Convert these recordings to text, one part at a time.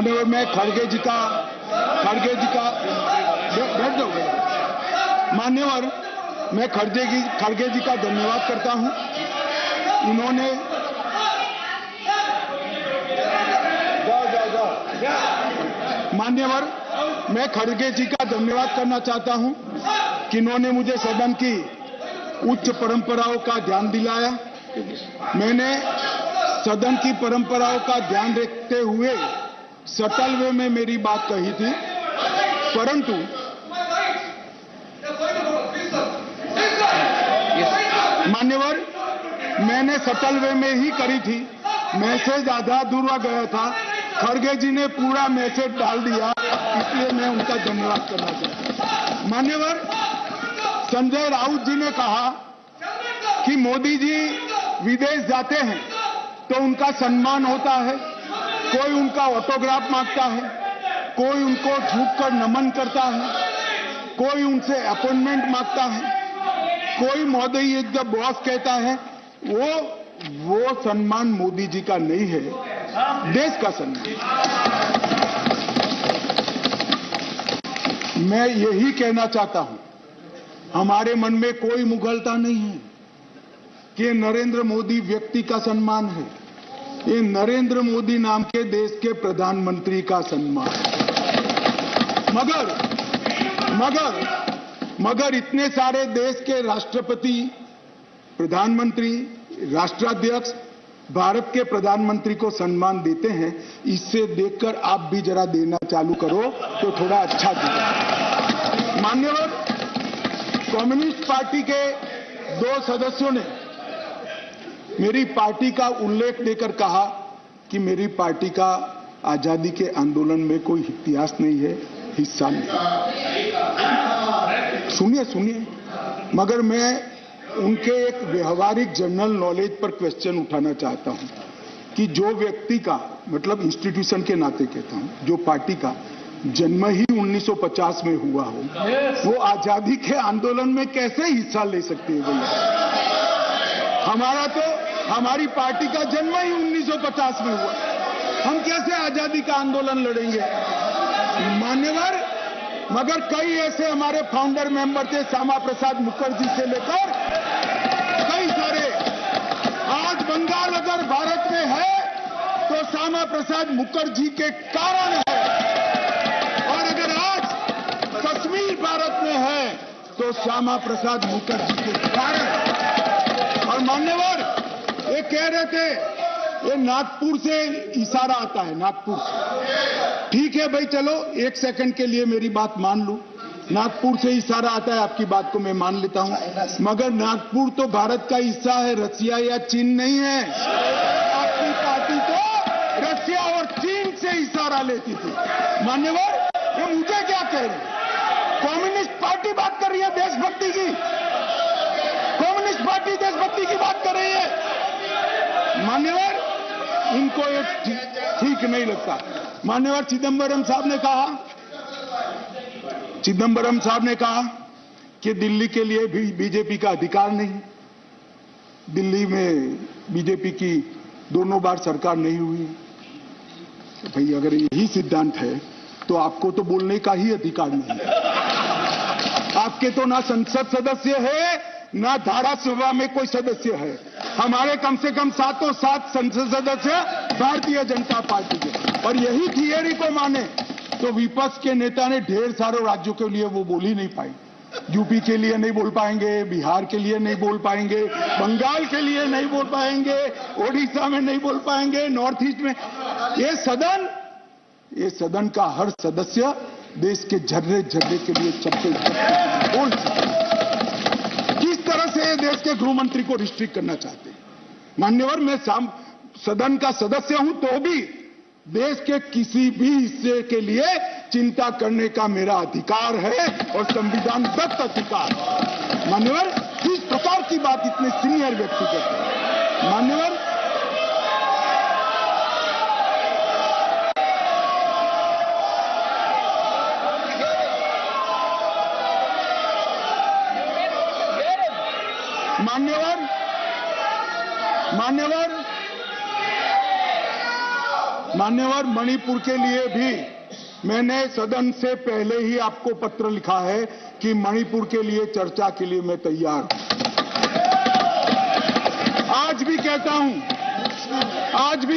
माननीय मैं खड़गे जी का बैठ जाओ। मान्यवर, मैं खड़गे जी का धन्यवाद करता हूं। इन्होंने मान्यवर, मैं खड़गे जी का धन्यवाद करना चाहता हूं कि इन्होंने मुझे सदन की उच्च परंपराओं का ध्यान दिलाया। मैंने सदन की परंपराओं का ध्यान रखते हुए सटल वे में मेरी बात कही थी, परंतु मान्यवर, मैंने सटल वे में ही करी थी। मैसेज आधा अधूरा गया था। खड़गे जी ने पूरा मैसेज डाल दिया, इसलिए मैं उनका धन्यवाद करना चाहता हूं। मान्यवर, संजय राउत जी ने कहा कि मोदी जी विदेश जाते हैं तो उनका सम्मान होता है, कोई उनका ऑटोग्राफ मांगता है, कोई उनको झुककर नमन करता है, कोई उनसे अपॉइंटमेंट मांगता है, कोई मोदी एक जब बॉस कहता है, वो सम्मान मोदी जी का नहीं है, देश का सम्मान। मैं यही कहना चाहता हूं, हमारे मन में कोई मुगलता नहीं है कि नरेंद्र मोदी व्यक्ति का सम्मान है। ये नरेंद्र मोदी नाम के देश के प्रधानमंत्री का सम्मान है। मगर इतने सारे देश के राष्ट्रपति, प्रधानमंत्री, राष्ट्राध्यक्ष भारत के प्रधानमंत्री को सम्मान देते हैं। इससे देखकर आप भी जरा देना चालू करो तो थोड़ा अच्छा दिखेगा। मान्यवर, कम्युनिस्ट पार्टी के 2 सदस्यों ने मेरी पार्टी का उल्लेख देकर कहा कि मेरी पार्टी का आजादी के आंदोलन में कोई इतिहास नहीं है, हिस्सा नहीं। सुनिए, मगर मैं उनके एक व्यवहारिक जनरल नॉलेज पर क्वेश्चन उठाना चाहता हूं कि जो व्यक्ति का, मतलब इंस्टीट्यूशन के नाते कहता हूं, जो पार्टी का जन्म ही 1950 में हुआ हो, वो आजादी के आंदोलन में कैसे हिस्सा ले सकती है भैया? हमारी पार्टी का जन्म ही 1950 में हुआ, हम कैसे आजादी का आंदोलन लड़ेंगे? मान्यवर, मगर कई ऐसे हमारे फाउंडर मेंबर थे, श्यामा प्रसाद मुखर्जी से लेकर कई सारे। आज बंगाल अगर भारत में है तो श्यामा प्रसाद मुखर्जी के कारण है, और अगर आज कश्मीर भारत में है तो श्यामा प्रसाद मुखर्जी के कारण। और मान्यवर, ये कह रहे थे ये नागपुर से इशारा आता है, नागपुर से। ठीक है भाई, चलो 1 सेकंड के लिए मेरी बात मान लो, नागपुर से इशारा आता है, आपकी बात को मैं मान लेता हूं, मगर नागपुर तो भारत का हिस्सा है, रसिया या चीन नहीं है। आपकी पार्टी तो रसिया और चीन से इशारा लेती थी। मान्यवर, ये मुझे क्या कह रहे हैं? कम्युनिस्ट पार्टी बात कर रही है देशभक्ति की, कम्युनिस्ट पार्टी देशभक्ति की बात कर रही है। मान्यवर, इनको ये ठीक नहीं लगता। मान्यवर, चिदंबरम साहब ने कहा कि दिल्ली के लिए भी बीजेपी का अधिकार नहीं, दिल्ली में बीजेपी की 2 बार सरकार नहीं हुई। भाई, अगर यही सिद्धांत है तो आपको तो बोलने का ही अधिकार नहीं है। आपके तो ना संसद सदस्य है, ना धारासभा में कोई सदस्य है। हमारे कम से कम 7 संसद सदस्य भारतीय जनता पार्टी के, और यही थियरी को माने तो विपक्ष के नेता ने ढेर सारे राज्यों के लिए वो बोल ही नहीं पाए। यूपी के लिए नहीं बोल पाएंगे, बिहार के लिए नहीं बोल पाएंगे, बंगाल के लिए नहीं बोल पाएंगे, ओडिशा में नहीं बोल पाएंगे, नॉर्थ ईस्ट में। ये सदन का हर सदस्य देश के जर्रे जर्रे के लिए चप्पे बोल सकते। किस तरह से देश के गृह मंत्री को रिस्ट्रिक्ट करना चाहते हैं? मान्यवर, मैं सदन का सदस्य हूं तो भी देश के किसी भी हिस्से के लिए चिंता करने का मेरा अधिकार है, और संविधान दत्त अधिकार। मान्यवर, किस प्रकार की बात इतने सीनियर व्यक्ति करते हैं? मान्यवर, मान्यवर, मणिपुर के लिए भी मैंने सदन से पहले ही आपको पत्र लिखा है कि मणिपुर के लिए चर्चा के लिए मैं तैयार हूं। आज भी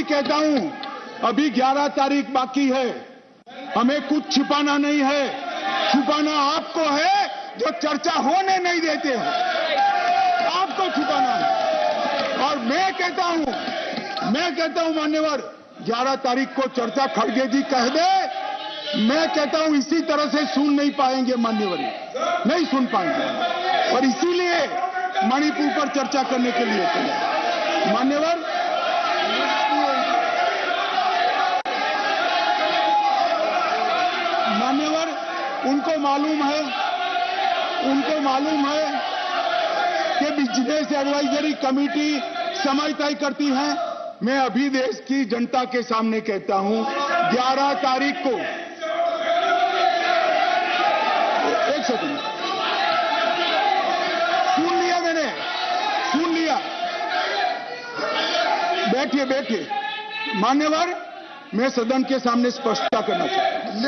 कहता हूं, अभी 11 तारीख बाकी है। हमें कुछ छिपाना नहीं है, छुपाना आपको है जो चर्चा होने नहीं देते हैं, आपको छुपाना है। और मैं कहता हूं मान्यवर, 11 तारीख को चर्चा खड़गे जी कह दे, मैं कहता हूं इसी तरह से सुन नहीं पाएंगे मान्यवर, नहीं सुन पाएंगे, और इसीलिए मणिपुर पर चर्चा करने के लिए मान्यवर उनको मालूम है कि बिजनेस एडवाइजरी कमेटी समय तय करती है। मैं अभी देश की जनता के सामने कहता हूं, 11 तारीख को, एक सेकंड, सुन लिया, बैठिए। मान्यवर, मैं सदन के सामने स्पष्टता करना चाहता हूं,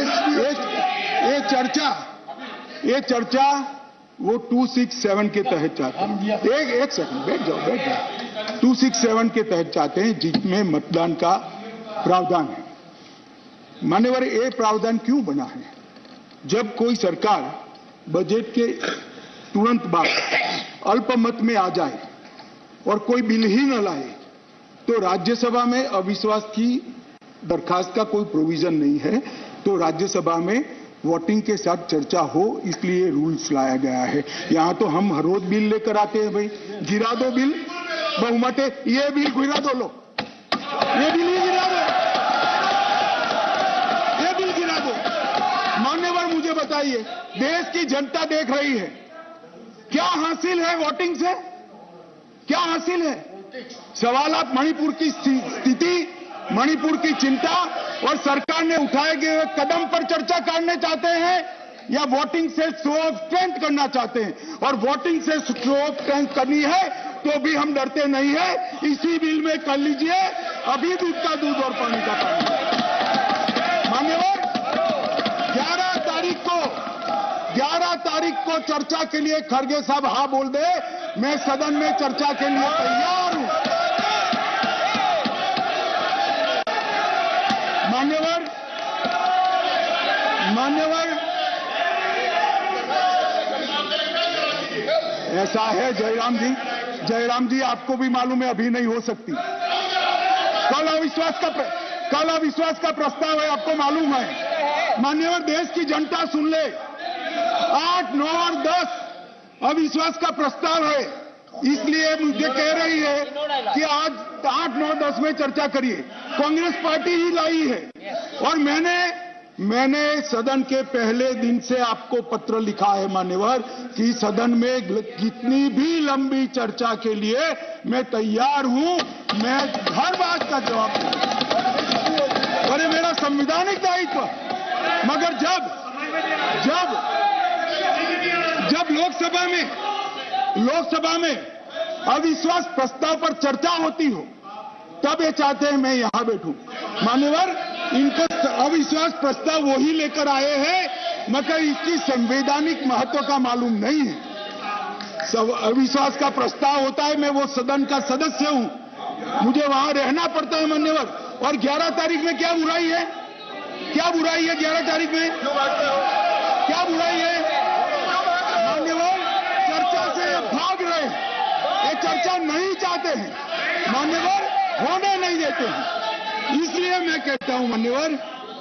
ये चर्चा वो 267 के तहत चाहते हैं। एक सेकंड, बैठ जाओ। 267 के तहत चाहते हैं, जिसमें मतदान का प्रावधान है। मान्यवर, ये प्रावधान क्यों बना है? जब कोई सरकार बजट के तुरंत बाद अल्पमत में आ जाए और कोई बिल ही न लाए, तो राज्यसभा में अविश्वास की दरखास्त का कोई प्रोविजन नहीं है, तो राज्यसभा में वोटिंग के साथ चर्चा हो, इसलिए रूल्स लाया गया है। यहां तो हम हर रोज बिल लेकर आते हैं, भाई गिरा दो बिल, बहुमत है, ये बिल गिरा दो, लो ये बिल ही गिरा दो, ये बिल गिरा दो। मान्यवर, मुझे बताइए, देश की जनता देख रही है, क्या हासिल है वोटिंग से? क्या हासिल है? सवाल आप मणिपुर की स्थिति, मणिपुर की चिंता और सरकार ने उठाए गए कदम पर चर्चा करने चाहते हैं, या वोटिंग से शो ऑफ स्ट्रेंथ करना चाहते हैं? और वोटिंग से शो ऑफ स्ट्रेंथ करनी है तो भी हम डरते नहीं है, इसी बिल में कर लीजिए, अभी दूध का दूध और पानी का पानी। मान्यवर, 11 तारीख को चर्चा के लिए खड़गे साहब हाँ बोल दे, मैं सदन में चर्चा के लिए तैयार हूं। मान्यवर, ऐसा है जयराम जी, आपको भी मालूम है अभी नहीं हो सकती। कल अविश्वास का प्रस्ताव है, आपको मालूम है। मान्यवर, देश की जनता सुन ले, 8, 9 और 10 अविश्वास का प्रस्ताव है, इसलिए मुझे कह रही है कि आज 8, 9, 10 में चर्चा करिए। कांग्रेस पार्टी ही लाई है, और मैंने सदन के पहले दिन से आपको पत्र लिखा है मान्यवर, कि सदन में कितनी भी लंबी चर्चा के लिए मैं तैयार हूं, मैं हर बात का जवाब दूंगा, अरे मेरा संवैधानिक दायित्व। मगर जब लोकसभा में अविश्वास प्रस्ताव पर चर्चा होती हो, तब ये चाहते हैं मैं यहां बैठूं। मान्यवर, इनको अविश्वास प्रस्ताव वही लेकर आए हैं, मगर इसकी संवैधानिक महत्व का मालूम नहीं है। अविश्वास का प्रस्ताव होता है, मैं वो सदन का सदस्य हूं, मुझे वहां रहना पड़ता है मान्यवर। और 11 तारीख में क्या बुराई है? 11 तारीख में क्या बुराई है? मान्यवर, चर्चा से भाग रहे हैं, ये चर्चा नहीं चाहते हैं मान्यवर, होने नहीं देते हैं। इसलिए मैं कहता हूं मान्यवर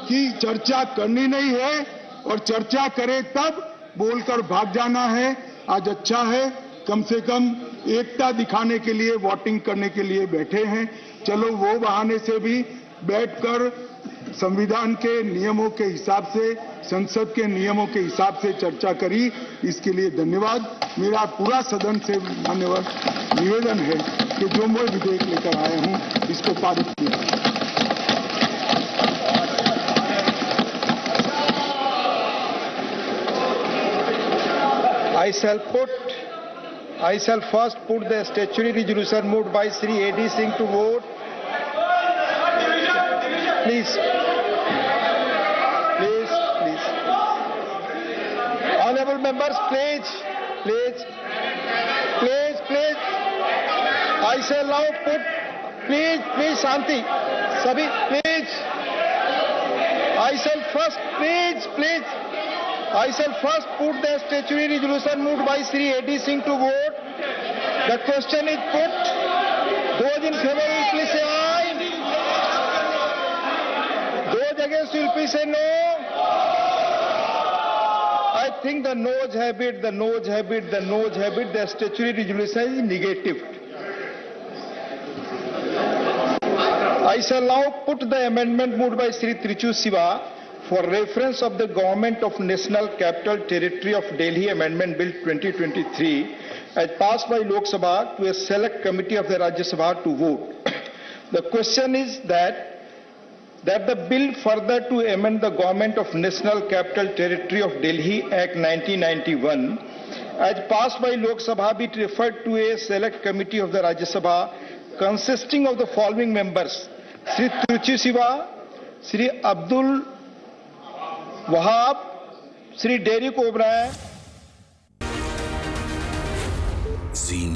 कि चर्चा करनी नहीं है, और चर्चा करे तब बोलकर भाग जाना है। आज अच्छा है, कम से कम एकता दिखाने के लिए वोटिंग करने के लिए बैठे हैं, चलो वो बहाने से भी बैठकर संविधान के नियमों के हिसाब से, संसद के नियमों के हिसाब से चर्चा करी, इसके लिए धन्यवाद। मेरा पूरा सदन से मान्यवर निवेदन है कि जो मैं विधेयक लेकर आया हूं, इसको पारित किया। I shall first put the statutory resolution moved by Shri A.D. Singh to vote. Please. Please, please. Honorable members, please, please, please, please. I shall now put, please, please, Shanti, Sabhi, please. I shall first, please, please. I shall first put the statutory resolution moved by Shri A.D. Singh to vote. The question is put. Those in favor will please say aye. Those against will please say no. I think the no's have it, the no's have it, the no's have it. The statutory resolution is negative. I shall now put the amendment moved by Shri Trichu Siva for reference of the Government of National Capital Territory of Delhi Amendment Bill 2023 as passed by Lok Sabha to a select committee of the Rajya Sabha to vote. The question is that the bill further to amend the Government of National Capital Territory of Delhi Act 1991 as passed by Lok Sabha be referred to a select committee of the Rajya Sabha consisting of the following members: Shri Trichu Siva, Shri Abdul Wahab, Shri Derek O'Brien. Zee